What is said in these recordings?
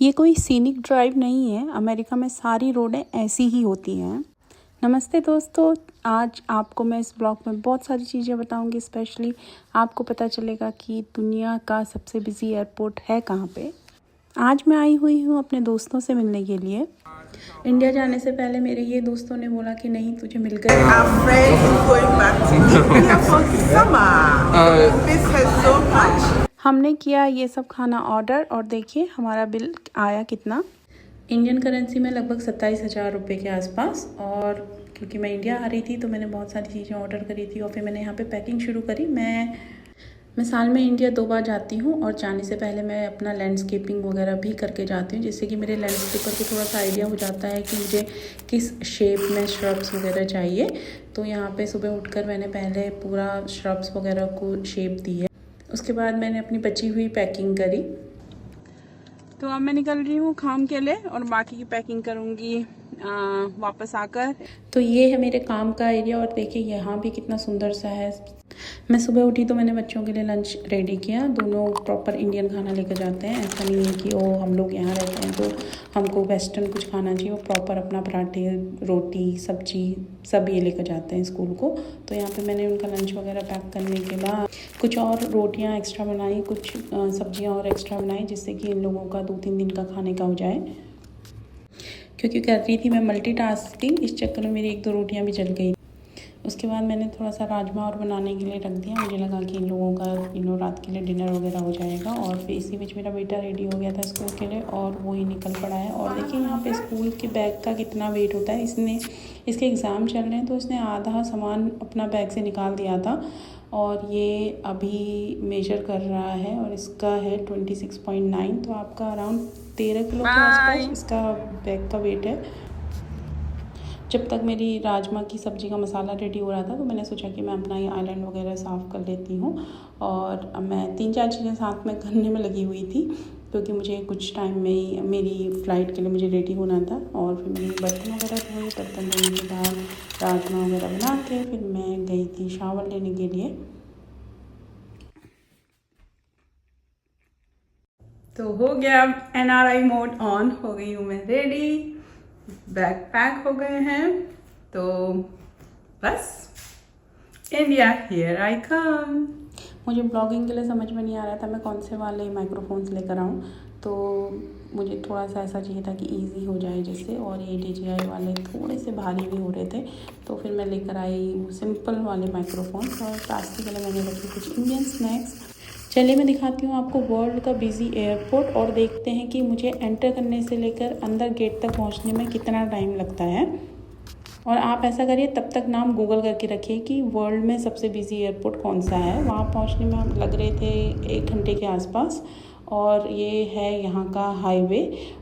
ये कोई scenic drive नहीं है। अमेरिका में सारी रोडें ऐसी ही होती हैं। नमस्ते दोस्तों, आज आपको मैं इस ब्लॉग में बहुत सारी चीज़ें बताऊंगी। स्पेशली आपको पता चलेगा कि दुनिया का सबसे बिजी एयरपोर्ट है कहाँ पे। आज मैं आई हुई हूँ अपने दोस्तों से मिलने के लिए। इंडिया जाने से पहले मेरे ये दोस्तों ने बोला कि नहीं, तुझे मिल गए। हमने किया ये सब खाना ऑर्डर और देखिए हमारा बिल आया कितना। इंडियन करेंसी में लगभग 27,000 रुपये के आसपास। और क्योंकि मैं इंडिया आ रही थी तो मैंने बहुत सारी चीज़ें ऑर्डर करी थी और फिर मैंने यहाँ पे पैकिंग शुरू करी। मैं साल में इंडिया 2 बार जाती हूँ और जाने से पहले मैं अपना लैंडस्केपिंग वगैरह भी करके जाती हूँ, जिससे कि मेरे लैंडस्केपर को थोड़ा सा आइडिया हो जाता है कि मुझे किस शेप में श्रब्स वगैरह चाहिए। तो यहाँ पे सुबह उठकर मैंने पहले पूरा श्रब्स वगैरह को शेप दी है। उसके बाद मैंने अपनी बची हुई पैकिंग करी। तो अब मैं निकल रही हूँ काम के लिए और बाकी की पैकिंग करूँगी वापस आकर। तो ये है मेरे काम का एरिया और देखिए यहाँ भी कितना सुंदर सा है। मैं सुबह उठी तो मैंने बच्चों के लिए लंच रेडी किया। दोनों प्रॉपर इंडियन खाना लेकर जाते हैं। ऐसा नहीं है कि ओ हम लोग यहाँ रहते हैं तो हमको वेस्टर्न कुछ खाना चाहिए। वो प्रॉपर अपना पराठे, रोटी, सब्जी सब ये लेकर जाते हैं स्कूल को। तो यहाँ पे मैंने उनका लंच वगैरह पैक करने के बाद कुछ और रोटियाँ एक्स्ट्रा बनाई, कुछ सब्जियाँ और एक्स्ट्रा बनाई, जिससे कि इन लोगों का 2-3 दिन का खाने का हो जाए। क्योंकि कर रही थी मैं मल्टीटास्किंग, इस चक्कर में मेरी 1-2 रोटियाँ भी जल गई। उसके बाद मैंने थोड़ा सा राजमा और बनाने के लिए रख दिया। मुझे लगा कि इन लोगों का रात के लिए डिनर वगैरह हो जाएगा। और फिर इसी बीच मेरा बेटा रेडी हो गया था स्कूल के लिए और वो ही निकल पड़ा है। और देखिए यहाँ पे स्कूल के बैग का कितना वेट होता है। इसके एग्ज़ाम चल रहे हैं तो इसने आधा सामान अपना बैग से निकाल दिया था और ये अभी मेजर कर रहा है और इसका है 26.9। तो आपका अराउंड 13 किलो के आसपास इसका बैग का वेट है। जब तक मेरी राजमा की सब्ज़ी का मसाला रेडी हो रहा था तो मैंने सोचा कि मैं अपना ये आइलैंड वगैरह साफ़ कर लेती हूँ। और मैं 3-4 चीज़ें साथ में करने में लगी हुई थी क्योंकि मुझे कुछ टाइम में ही मेरी फ़्लाइट के लिए मुझे रेडी होना था। और फिर मैंने बर्तन वगैरह धोए। बर्तन धोने के बाद राजमा वगैरह बना के फिर मैं गई थी शावर लेने के लिए। तो हो गया NRI मोड ऑन, हो गई हूँ मैं रेडी, बैग पैक हो गए हैं। तो बस इंडिया हियर आई कम। मुझे ब्लॉगिंग के लिए समझ में नहीं आ रहा था मैं कौन से वाले माइक्रोफोन्स लेकर आऊँ। तो मुझे थोड़ा सा ऐसा चाहिए था कि इजी हो जाए जिससे, और ये DJI वाले थोड़े से भारी भी हो रहे थे। तो फिर मैं लेकर आई वो सिंपल वाले माइक्रोफोन्स और प्लास्टिक वाले मैंने रखे कुछ इंडियन स्नैक्स। चलिए मैं दिखाती हूँ आपको वर्ल्ड का बिजी एयरपोर्ट और देखते हैं कि मुझे एंटर करने से लेकर अंदर गेट तक पहुँचने में कितना टाइम लगता है। और आप ऐसा करिए, तब तक नाम गूगल करके रखिए कि वर्ल्ड में सबसे बिजी एयरपोर्ट कौन सा है। वहाँ पहुँचने में लग रहे थे 1 घंटे के आसपास। और ये है यहाँ का हाईवे।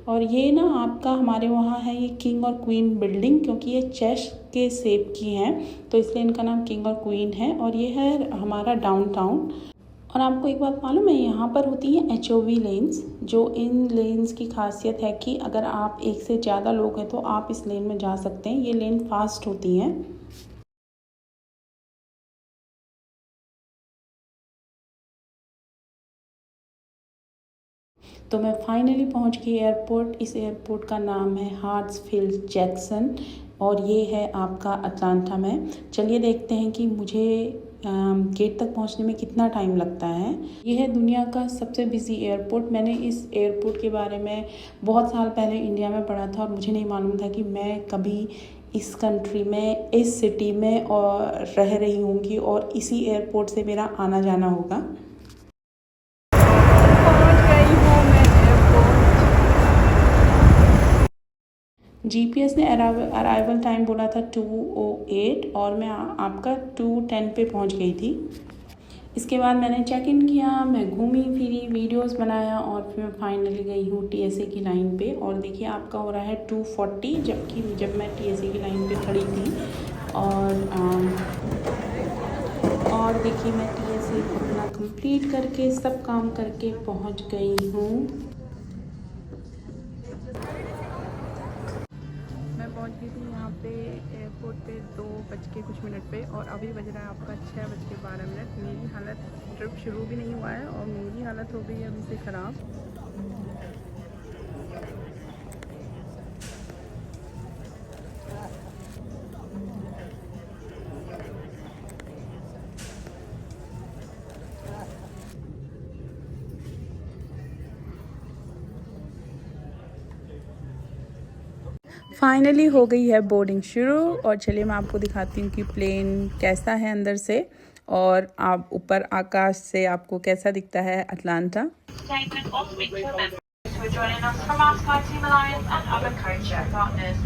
और ये ना आपका हमारे वहाँ है ये किंग और क्वीन बिल्डिंग, क्योंकि ये चेस के शेप की हैं तो इसलिए इनका नाम किंग और क्वीन है। और ये है हमारा डाउनटाउन। और आपको एक बात मालूम है, यहाँ पर होती हैं HOV लेन्स। जो इन लेन्स की खासियत है कि अगर आप एक से ज़्यादा लोग हैं तो आप इस लेन में जा सकते हैं। ये लेन फास्ट होती हैं। तो मैं फाइनली पहुँच गई एयरपोर्ट। इस एयरपोर्ट का नाम है हार्ट्सफील्ड जैक्सन और ये है आपका अटलांटा में। चलिए देखते हैं कि मुझे गेट तक पहुंचने में कितना टाइम लगता है। ये है दुनिया का सबसे बिजी एयरपोर्ट। मैंने इस एयरपोर्ट के बारे में बहुत साल पहले इंडिया में पढ़ा था और मुझे नहीं मालूम था कि मैं कभी इस कंट्री में, इस सिटी में और रह रही होंगी और इसी एयरपोर्ट से मेरा आना जाना होगा। GPS ने अराइवल टाइम बोला था 2:08 और मैं आपका 2:10 पे पहुंच गई थी। इसके बाद मैंने चेक इन किया, मैं घूमी फिरी, वीडियोस बनाया और फिर मैं फाइनली गई हूँ TSA की लाइन पे। और देखिए आपका हो रहा है 2:40, जबकि जब मैं TSA की लाइन पे खड़ी थी। और देखिए मैं TSA अपना कंप्लीट करके सब काम करके पहुँच गई हूँ। पहुंच गई थी यहाँ पे एयरपोर्ट पे 2:00 पे और अभी बज रहा है आपका 6:12। मेरी हालत, ट्रिप शुरू भी नहीं हुआ है और मेरी हालत हो गई है अभी से ख़राब। फाइनली हो गई है बोर्डिंग शुरू और चलिए मैं आपको दिखाती हूँ कि प्लेन कैसा है अंदर से और आप ऊपर आकाश से आपको कैसा दिखता है Atlanta. Statement or speak to a member who are joining us from our SkyTeam Alliance and other codeshare partners.